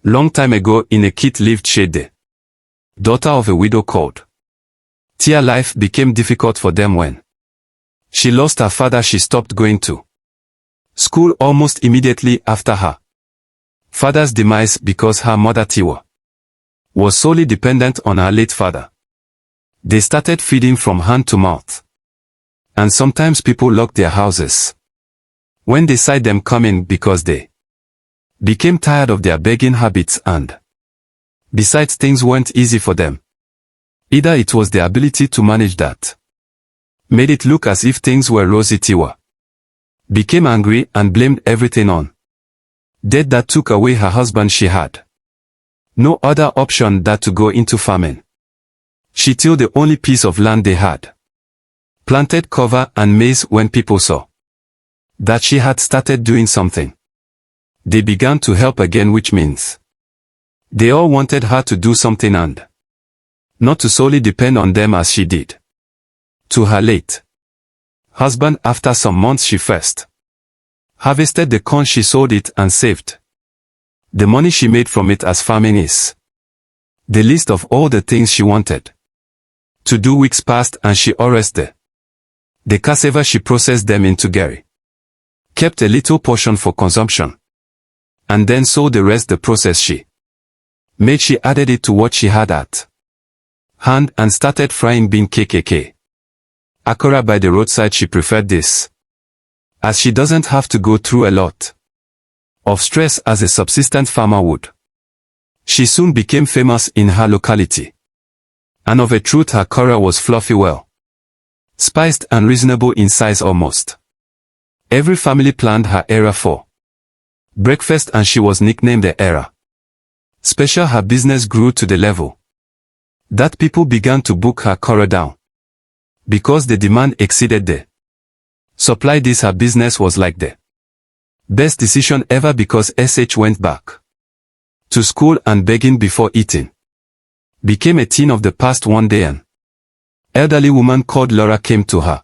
Long time ago in a kit lived Shade, daughter of a widow called Tia. Life became difficult for them when she lost her father. She stopped going to school almost immediately after her father's demise because her mother Tiwa was solely dependent on her late father. They started feeding from hand to mouth. And sometimes people locked their houses when they saw them coming because they became tired of their begging habits, and besides, things weren't easy for them. Either it was the ability to manage that made it look as if things were rosy. Tiwa became angry and blamed everything on death that took away her husband. She had no other option than to go into farming. She tilled the only piece of land they had, planted cover and maize. When people saw that she had started doing something, they began to help again, which means they all wanted her to do something and not to solely depend on them as she did to her late husband. After some months, she first harvested the corn. She sold it and saved the money she made from it, as farming is the list of all the things she wanted to do. Weeks passed and she harvested the cassava. She processed them into gari, kept a little portion for consumption, and then sold the rest. The process she made, she added it to what she had at hand and started frying bean kkk akara by the roadside. She preferred this as she doesn't have to go through a lot of stress as a subsistent farmer would. She soon became famous in her locality, and of a truth her akara was fluffy, well spiced and reasonable in size. Almost every family planned her era for breakfast, and she was nicknamed the Era Special. Her business grew to the level that people began to book her akara down because the demand exceeded the supply. This her business was like the best decision ever because SH went back to school, and begging before eating became a thing of the past. One day an elderly woman called Laura came to her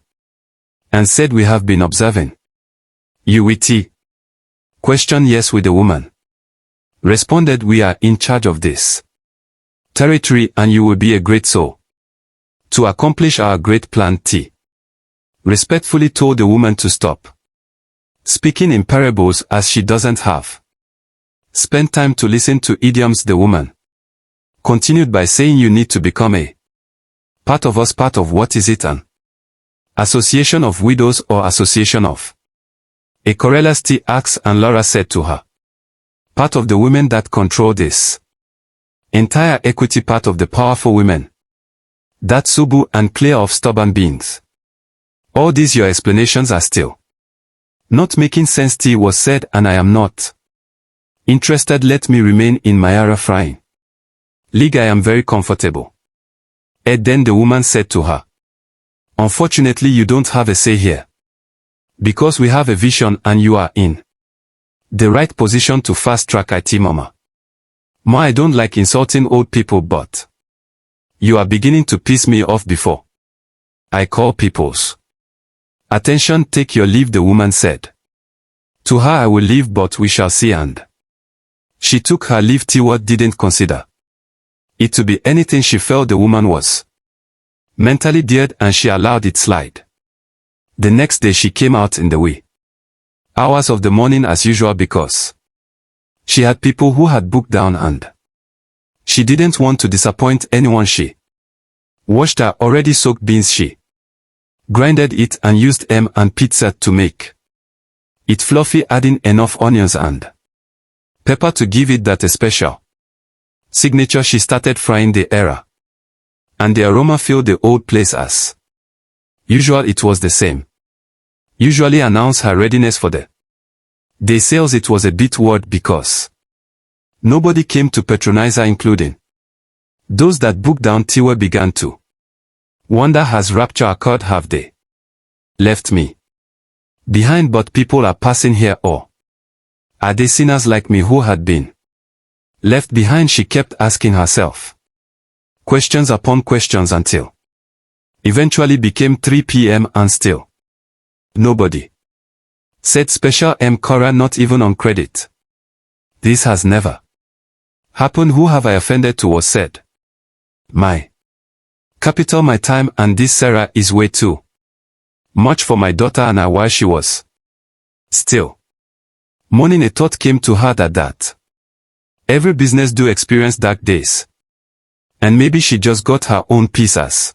and said, "We have been observing you with tea." Question. Yes, with the woman responded, "We are in charge of this territory and you will be a great soul to accomplish our great plan." T respectfully told the woman to stop speaking in parables as she doesn't have spent time to listen to idioms. The woman continued by saying, "You need to become a part of us." Part of what is it? An association of widows or association of a Corellas? T asked, and Laura said to her, "Part of the women that control this entire equity, part of the powerful women that subu and clear of stubborn beings." All these your explanations are still not making sense. T was said, and I am not interested. Let me remain in my era frying league. I am very comfortable. Then the woman said to her, "Unfortunately you don't have a say here, because we have a vision and you are in the right position to fast track it." Mama, I don't like insulting old people, but you are beginning to piss me off. Before I call people's attention, take your leave, the woman said to her. "I will leave, but we shall see." And she took her leave. Tiwa didn't consider it to be anything. She felt the woman was mentally dead, and she allowed it slide. The next day she came out in the wee hours of the morning as usual because she had people who had booked down, and she didn't want to disappoint anyone. She washed her already soaked beans. She grinded it and used and pizza to make it fluffy, adding enough onions and pepper to give it that special signature. She started frying the era, and the aroma filled the old place as usual. It was the same usually announced her readiness for the day sales. It was a bit weird because nobody came to patronize her, including those that booked down. Tiwa began to wonder, has rapture occurred? Have they left me behind? But people are passing here, or are they sinners like me who had been left behind? She kept asking herself questions upon questions until eventually became 3 p.m. and still nobody said special Kora, not even on credit. This has never Happen who have I offended to was said. My capital, my time, and this Sarah is way too much for my daughter and I while she was still mourning. A thought came to her that every business do experience dark days. And maybe she just got her own pieces.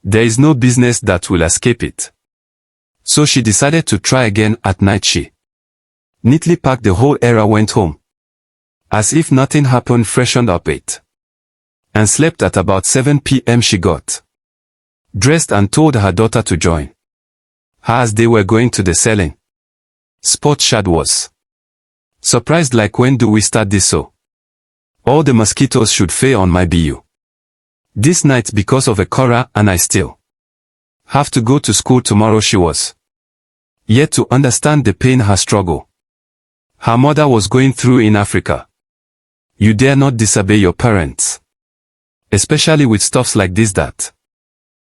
There is no business that will escape it. So she decided to try again. At night she neatly packed the whole era, went home as if nothing happened, freshened up it, and slept. At about 7 p.m. she got dressed and told her daughter to join her as they were going to the selling spot. Shad was surprised, like, when do we start this? So all the mosquitoes should fail on my BU this night because of a Cora, and I still have to go to school tomorrow. She was yet to understand the pain her struggle her mother was going through in Africa. You dare not disobey your parents, especially with stuffs like this that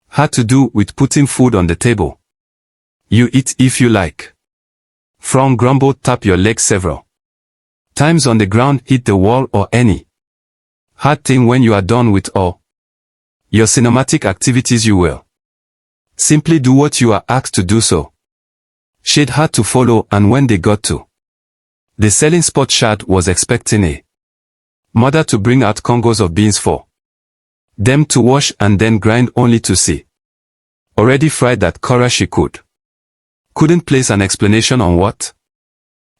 had to do with putting food on the table. You eat if you like. Frown, grumble, tap your legs several times on the ground, hit the wall or any hard thing. When you are done with all your cinematic activities, you will simply do what you are asked to do. So Shad had to follow, and when they got to the selling spot, Shad was expecting a mother to bring out congos of beans for them to wash and then grind, only to see already fried that Cora she couldn't place an explanation on what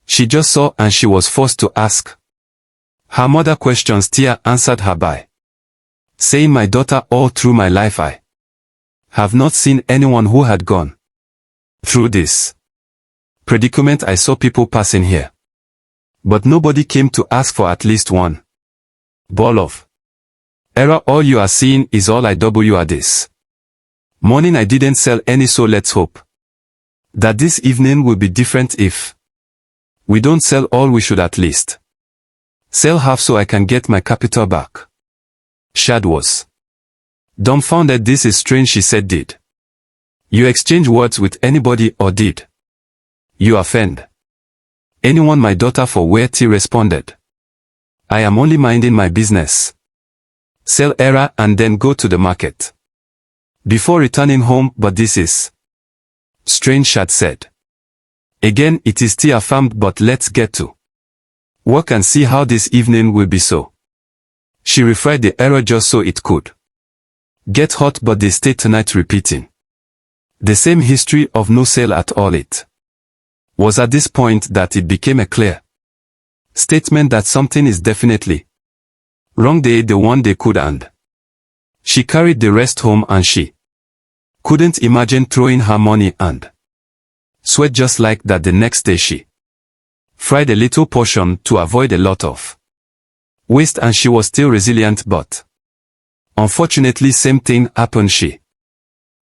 she just saw, and she was forced to ask her mother questions. Tia answered her by saying, my daughter, all through my life I have not seen anyone who had gone through this predicament. I saw people passing here, but nobody came to ask for at least one ball of error. All you are seeing is all I W are this morning. I didn't sell any, so let's hope that this evening will be different. If we don't sell all, we should at least sell half so I can get my capital back. Shad was dumbfounded. This is strange, she said. Did you exchange words with anybody, or did you offend anyone? My daughter, for where T responded, I am only minding my business. Sell era and then go to the market before returning home. But this is strange, Shad said. Again, it is T affirmed, but let's get to work and see how this evening will be. So she refried the error just so it could get hot, but they stayed tonight repeating the same history of no sale at all. It was at this point that it became a clear statement that something is definitely wrong. They ate the one they could, and she carried the rest home, and she couldn't imagine throwing her money and sweat just like that. The next day she fried a little portion to avoid a lot of waste, and she was still resilient, but unfortunately same thing happened. She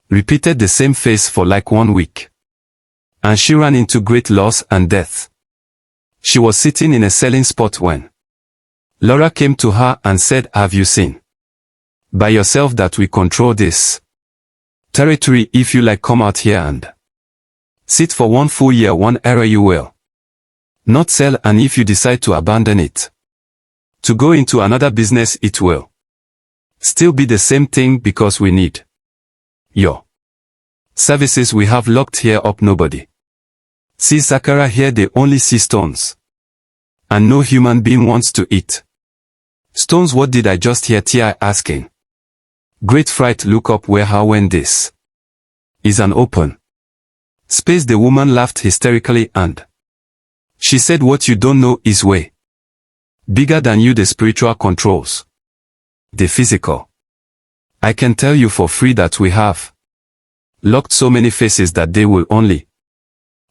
repeated the same phase for like 1 week, and she ran into great loss and death. She was sitting in a selling spot when Laura came to her and said, have you seen by yourself that we control this territory? If you like, come out here and sit for 1 full year. 1 era you will not sell, and if you decide to abandon it to go into another business, it will still be the same thing, because we need your services. We have locked here up. Nobody sees Zachara here. They only see stones, and no human being wants to eat stones. What did I just hear? T.I. asking. Great fright. Look up where her when this is an open space. The woman laughed hysterically, and she said, what you don't know is way bigger than you. The spiritual controls the physical. I can tell you for free that we have locked so many faces that they will only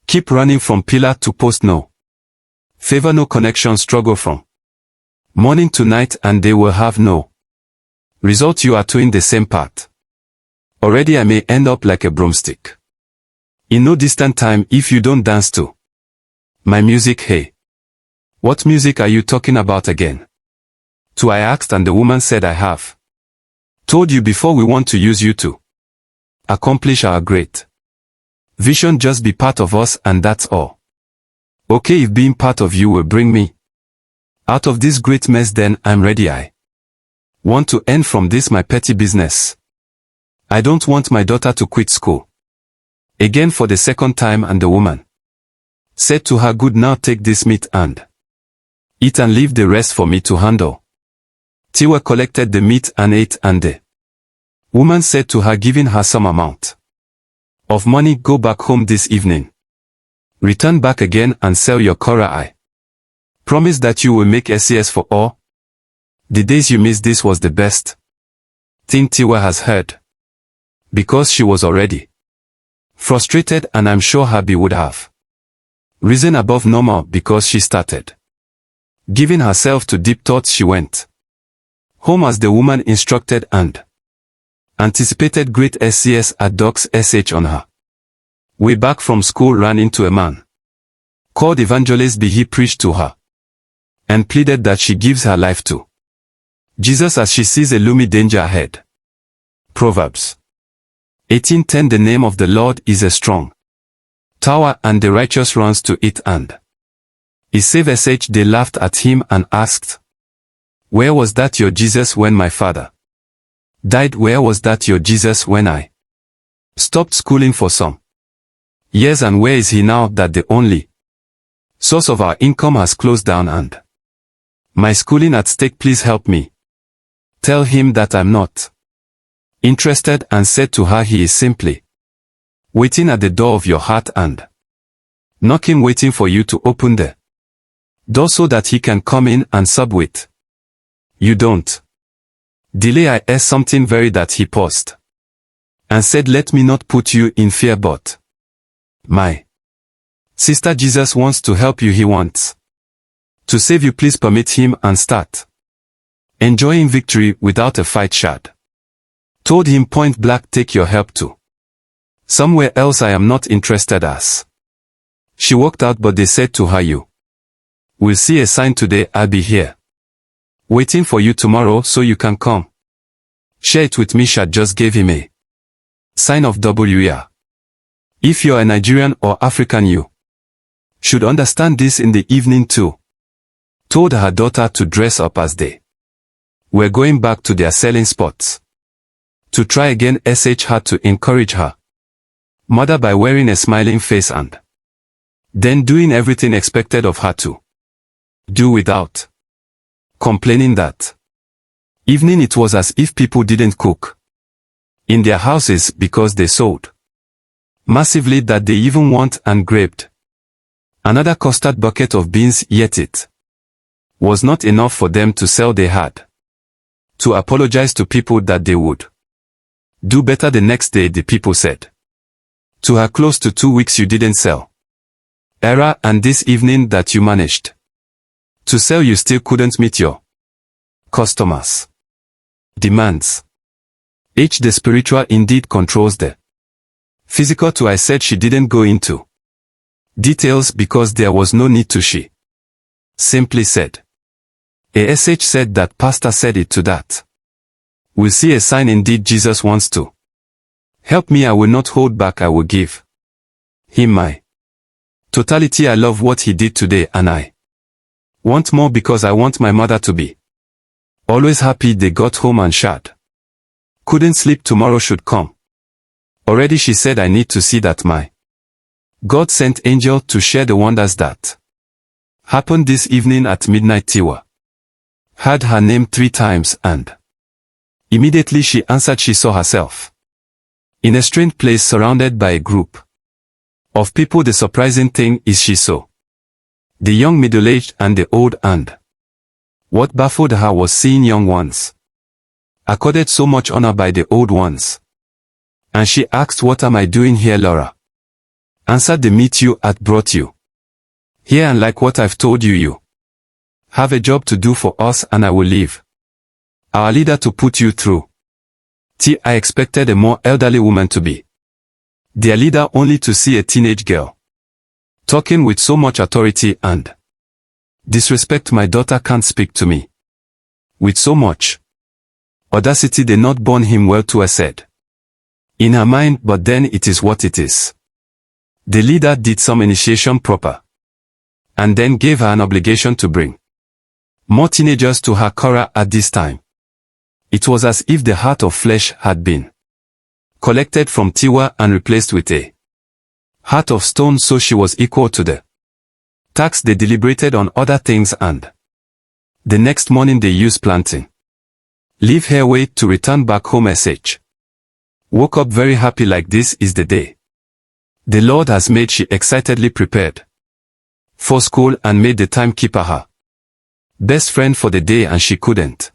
keep running from pillar to post. No favor, no connection, struggle from morning to night, and they will have no result. You are doing the same part already. I may end up like a broomstick in no distant time if you don't dance to my music. Hey, what music are you talking about again? To I asked, and the woman said, I have told you before, we want to use you to accomplish our great vision. Just be part of us, and that's all. Okay, if being part of you will bring me Out of this great mess then I'm ready. I want to end from this my petty business. I don't want my daughter to quit school. Again for the second time, and the woman said to her, good, now take this meat and eat and leave the rest for me to handle. Tiwa collected the meat and ate, and the woman said to her, giving her some amount of money, go back home this evening. Return back again and sell your Kora. I promise that you will make SES for all. The days you missed this was the best thing Tiwa has heard. Because she was already frustrated, and I'm sure Reby would have risen above normal because she started giving herself to deep thoughts. She went home as the woman instructed and anticipated great SCS at Doc's SH. On her way back from school, ran into a man called Evangelist B. He preached to her and pleaded that she gives her life to Jesus as she sees a looming danger ahead. Proverbs 18:10. The name of the Lord is a strong tower, and the righteous runs to it and is safe. SH. They laughed at him and asked, where was that your Jesus when my father died? Where was that your Jesus when I stopped schooling for some years? And where is he now that the only source of our income has closed down and my schooling at stake? Please help me. Tell him that I'm not interested. And said to her, he is simply waiting at the door of your heart and knocking, waiting for you to open the door so that he can come in and sub with you. Don't delay. I asked something very that he paused and said, let me not put you in fear, but my sister, Jesus wants to help you. He wants to save you. Please permit him and start enjoying victory without a fight. Shad told him point blank, take your help to somewhere else. I am not interested. As she walked out, but they said to her, you will see a sign today. I'll be here waiting for you tomorrow so you can come share it with me. Shad just gave him a sign of WR. If you're a Nigerian or African, you should understand this. In the evening too, told her daughter to dress up as they were going back to their selling spots to try again. SH had to encourage her mother by wearing a smiling face and then doing everything expected of her to do without complaining. That evening it was as if people didn't cook in their houses because they sold massively, that they even want and grabbed another custard bucket of beans, yet it was not enough for them to sell. They had to apologize to people that they would do better the next day. The people said to her, close to 2 weeks you didn't sell. Era, and this evening that you managed to sell, you still couldn't meet your customers' demands. The spiritual indeed controls the physical too. I said she didn't go into details because there was no need to. She simply said, ASH said that pastor said it to that. We'll see a sign. Indeed Jesus wants to help me. I will not hold back. I will give him my totality. I love what he did today, and I want more because I want my mother to be always happy. They got home and Shad couldn't sleep. Tomorrow should come already. She said, I need to see that my God sent angel to share the wonders that happened this evening at midnight. Tiwa heard her name 3 times, and immediately she answered. She saw herself in a strange place surrounded by a group of people. The surprising thing is she saw the young, middle-aged, and the old, and what baffled her was seeing young ones accorded so much honor by the old ones. And she asked, what am I doing here? Laura answered, the meet you at brought you here, and like what I've told you, you have a job to do for us, and I will leave our leader to put you through. I expected a more elderly woman to be their leader, only to see a teenage girl talking with so much authority and disrespect. My daughter can't speak to me with so much audacity. They not born him well too, I said in her mind, but then it is what it is. The leader did some initiation proper and then gave her an obligation to bring More teenagers to her Korah at this time. It was as if the heart of flesh had been collected from Tiwa and replaced with a heart of stone, so she was equal to the tax. They deliberated on other things, and the next morning they used planting. Leave her wait to return back home. Sh. Woke up very happy, like this is the day the Lord has made. She excitedly prepared for school and made the timekeeper her best friend for the day, and she couldn't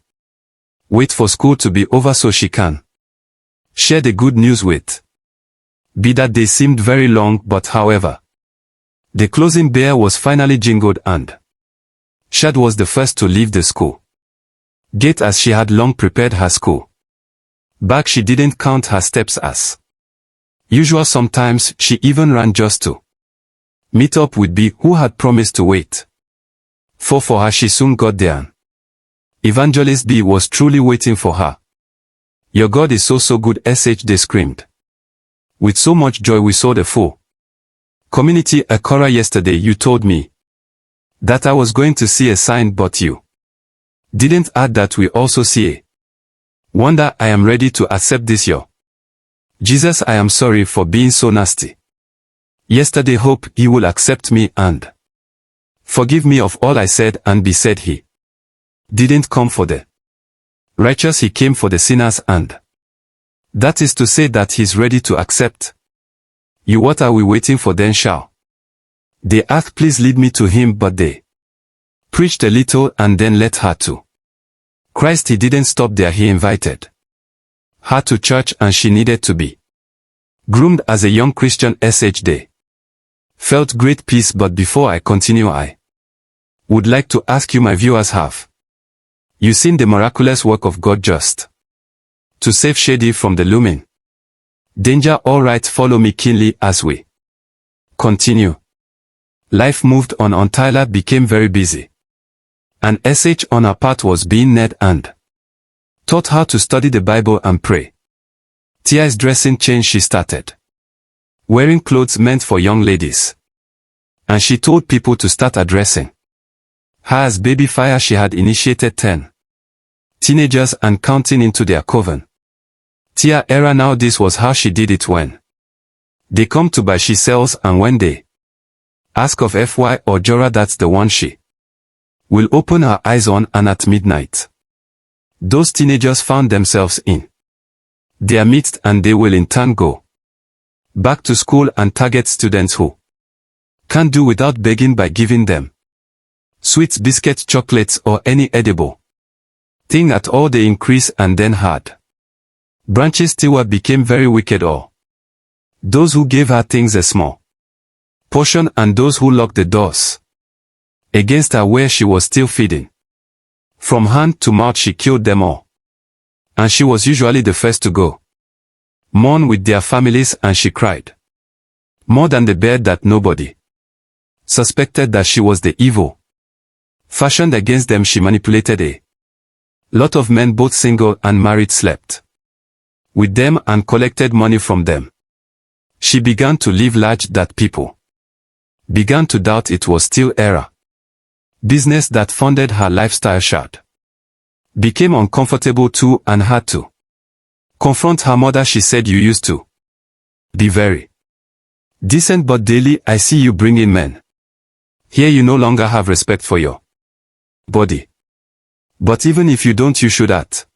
wait for school to be over so she can share the good news with Be. That day seemed very long, but however, the closing bell was finally jingled and Shad was the first to leave the school gate, as she had long prepared her school bag. She didn't count her steps as usual. Sometimes she even ran just to meet up with B, who had promised to wait for her. She soon got there. Evangelist B was truly waiting for her. Your God is so good, they screamed. With so much joy we saw the full community. Korah, yesterday you told me that I was going to see a sign, but you didn't add that we also see a wonder. I am ready to accept this, your Jesus. I am sorry for being so nasty yesterday. Hope he will accept me and forgive me of all I said and be said. He didn't come for the righteous, he came for the sinners, and that is to say that he's ready to accept you. What are we waiting for then? Shall they asked. Please lead me to him. But they preached a little and then led her to Christ. He didn't stop there. He invited her to church, and she needed to be groomed as a young Christian. They felt great peace. But before I continue, I would like to ask you, my viewers, have you seen the miraculous work of God just to save Shady from the looming danger? Alright, follow me keenly as we continue. Life moved on. Tyler became very busy. An SH on her part was being led and taught her to study the Bible and pray. Tia's dressing changed. She started wearing clothes meant for young ladies, and she told people to start addressing her as Baby Fire. She had initiated 10 teenagers and counting into their coven. Tia era. Now this was how she did it. When they come to buy, she sells, and when they ask of FY or Jora, that's the one she will open her eyes on. And at midnight, those teenagers found themselves in their midst, and they will in turn go back to school and target students who can't do without begging by giving them sweets, biscuits, chocolates, or any edible thing at all. They increase and then had branches. Tiwa became very wicked. Or those who gave her things a small portion, and those who locked the doors against her where she was still feeding. From hand to mouth she killed them all, and she was usually the first to go mourn with their families, and she cried more than the bear. That nobody suspected that she was the evil fashioned against them. She manipulated a lot of men, both single and married, slept with them and collected money from them. She began to live large that people began to doubt it was still era business that funded her lifestyle. Shad became uncomfortable too and had to confront her mother. She said, you used to be very decent, but daily I see you bring in men here. You no longer have respect for your body. But even if you don't, you should at